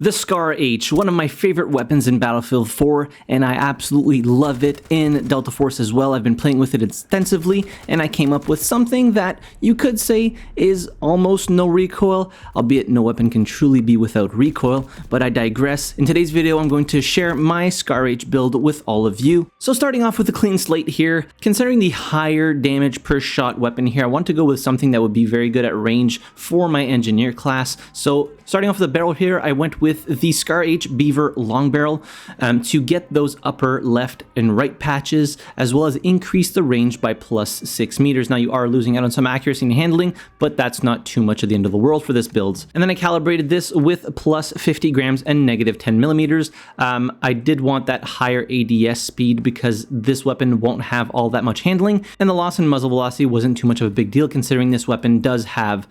The Scar H, one of my favorite weapons in Battlefield 4, and I absolutely love it in Delta Force as well. I've been playing with it extensively, and I came up with something that you could say is almost no recoil, albeit no weapon can truly be without recoil, but I digress. In today's video, I'm going to share my Scar H build with all of you. So starting off with a clean slate here, considering the higher damage per shot weapon here, I want to go with something that would be very good at range for my engineer class. So starting off with the barrel here, I went with the Scar H Beaver long barrel to get those upper left and right patches, as well as increase the range by plus 6 meters. Now you are losing out on some accuracy and handling, but that's not too much of the end of the world for this build. And then I calibrated this with plus 50 grams and negative 10 millimeters. I did want that higher ADS speed because this weapon won't have all that much handling, and the loss in muzzle velocity wasn't too much of a big deal considering this weapon does have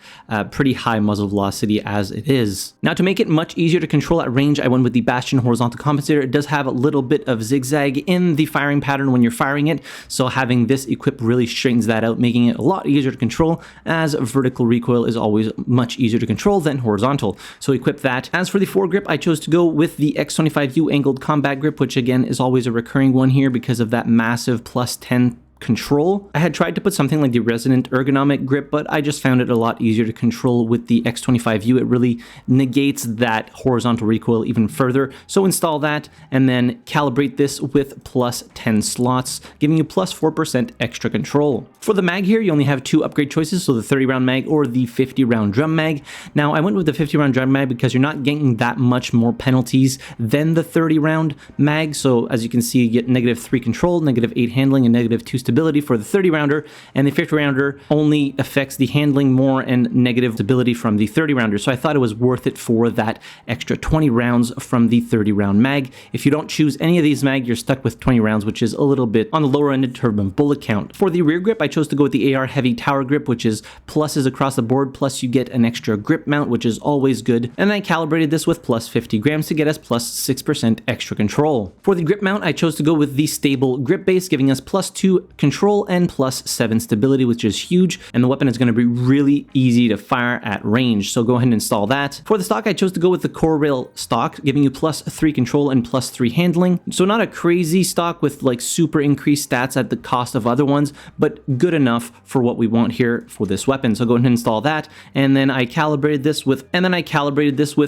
pretty high muzzle velocity as it is. Now to make it much easier to control at range, I went with the Bastion horizontal compensator. It does have a little bit of zigzag in the firing pattern when you're firing it, so having this equipped really straightens that out, making it a lot easier to control, as vertical recoil is always much easier to control than horizontal. So equip that. As for the foregrip, I chose to go with the X25U angled combat grip, which again is always a recurring one here because of that massive plus 10 control. I had tried to put something like the Resonant ergonomic grip, but I just found it a lot easier to control with the X25U. It really negates that horizontal recoil even further. So install that and then calibrate this with plus 10 slots, giving you plus 4% extra control. For the mag here, you only have two upgrade choices, so the 30 round mag or the 50 round drum mag. Now I went with the 50 round drum mag because you're not getting that much more penalties than the 30 round mag. So as you can see, you get negative 3 control, negative 8 handling, and negative 2 stability for the 30 rounder, and the 50 rounder only affects the handling more and negative stability from the 30 rounder. So I thought it was worth it for that extra 20 rounds from the 30 round mag. If you don't choose any of these mag, you're stuck with 20 rounds, which is a little bit on the lower end in terms of bullet count. For the rear grip, I chose to go with the AR heavy tower grip, which is pluses across the board, plus you get an extra grip mount, which is always good. And I calibrated this with plus 50 grams to get us plus 6% extra control. For the grip mount, I chose to go with the stable grip base, giving us plus 2 control and plus 7 stability, which is huge, and the weapon is going to be really easy to fire at range, so go ahead and install that. For the stock, I chose to go with the core rail stock, giving you plus 3 control and plus 3 handling, so not a crazy stock with like super increased stats at the cost of other ones, but good enough for what we want here for this weapon. So go ahead and install that, and then I calibrated this with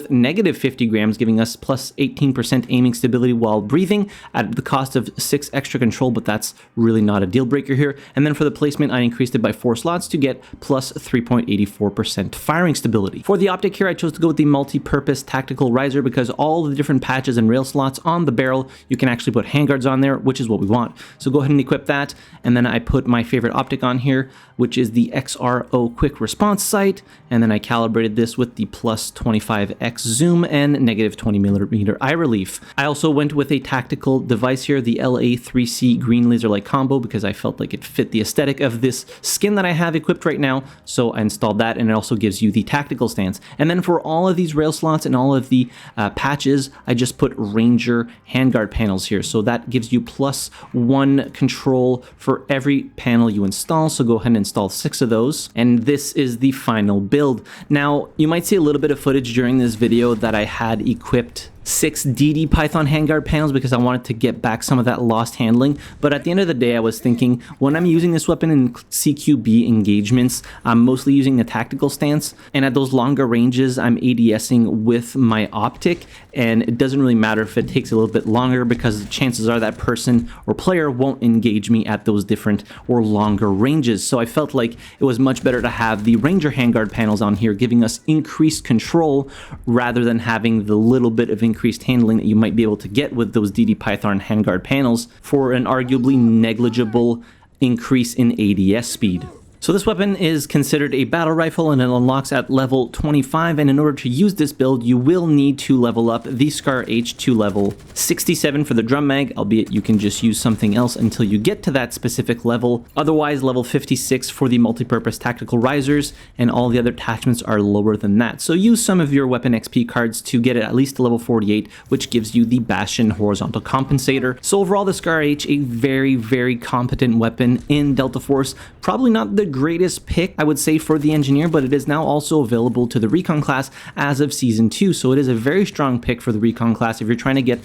negative 50 grams, giving us plus 18% aiming stability while breathing at the cost of 6 extra control, but that's really not a deal breaker here. And then for the placement, I increased it by 4 slots to get plus 3.84% firing stability. For the optic here, I chose to go with the multi-purpose tactical riser because all the different patches and rail slots on the barrel, you can actually put handguards on there, which is what we want. So go ahead and equip that. And then I put my favorite optic on here, which is the XRO quick response sight. And then I calibrated this with the plus 25x zoom and negative 20 millimeter eye relief. I also went with a tactical device here, the LA3C green laser light combo, because I felt like it fit the aesthetic of this skin that I have equipped right now. So I installed that, and it also gives you the tactical stance. And then for all of these rail slots and all of the patches, I just put Ranger handguard panels here. So that gives you plus 1 control for every panel you install. So go ahead and install 6 of those. And this is the final build. Now, you might see a little bit of footage during this video that I had equipped 6 DD Python handguard panels because I wanted to get back some of that lost handling, but at the end of the day I was thinking when I'm using this weapon in CQB engagements, I'm mostly using the tactical stance, and at those longer ranges I'm ADSing with my optic, and it doesn't really matter if it takes a little bit longer because chances are that person or player won't engage me at those different or longer ranges. So I felt like it was much better to have the Ranger handguard panels on here, giving us increased control rather than having the little bit of increased handling that you might be able to get with those DD Python handguard panels for an arguably negligible increase in ADS speed. So this weapon is considered a battle rifle and it unlocks at level 25, and in order to use this build you will need to level up the Scar H to level 67 for the drum mag, albeit you can just use something else until you get to that specific level. Otherwise level 56 for the multi-purpose tactical risers, and all the other attachments are lower than that. So use some of your weapon XP cards to get it at least to level 48, which gives you the Bastion horizontal compensator. So overall the Scar H, a very competent weapon in Delta Force, probably not the greatest pick, I would say, for the engineer, but it is now also available to the recon class as of season 2. So it is a very strong pick for the recon class if you're trying to get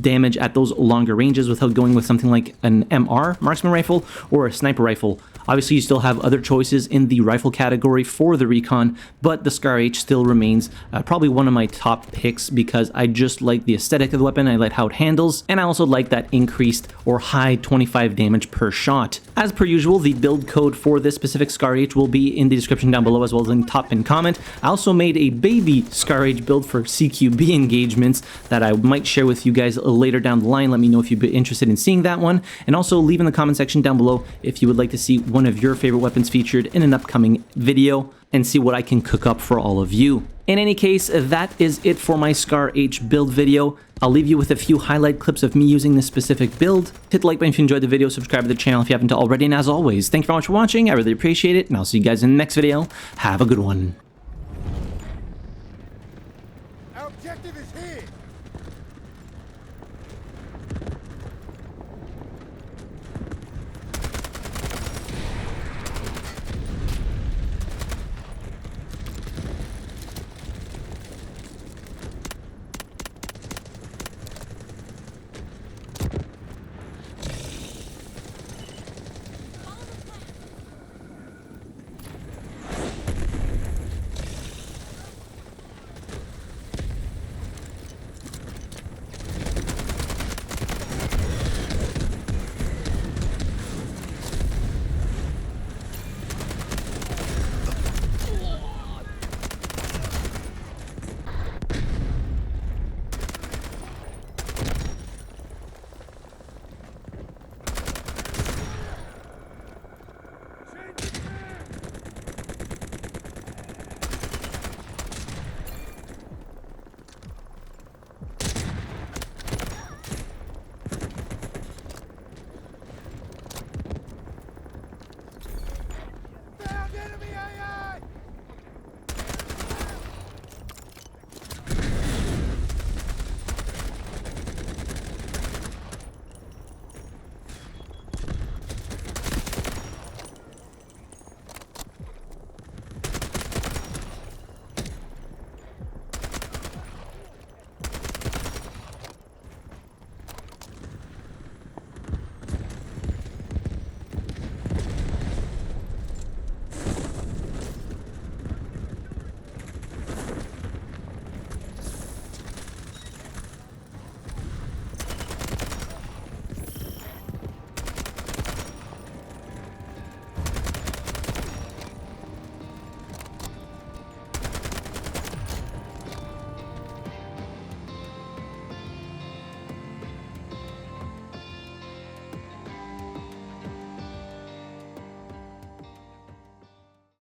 damage at those longer ranges without going with something like an MR marksman rifle or a sniper rifle. Obviously, you still have other choices in the rifle category for the recon, but the Scar H still remains probably one of my top picks because I just like the aesthetic of the weapon, I like how it handles, and I also like that increased or high 25 damage per shot. As per usual, the build code for this specific Scar H will be in the description down below as well as in the top pinned comment. I also made a baby Scar H build for CQB engagements that I might share with you guys later down the line. Let me know if you'd be interested in seeing that one, and also leave in the comment section down below if you would like to see one of your favorite weapons featured in an upcoming video and see what I can cook up for all of you. In any case, that is it for my Scar H build video. I'll leave you with a few highlight clips of me using this specific build. Hit the like button if you enjoyed the video, subscribe to the channel if you haven't already, and as always, thank you very much for watching, I really appreciate it, and I'll see you guys in the next video. Have a good one.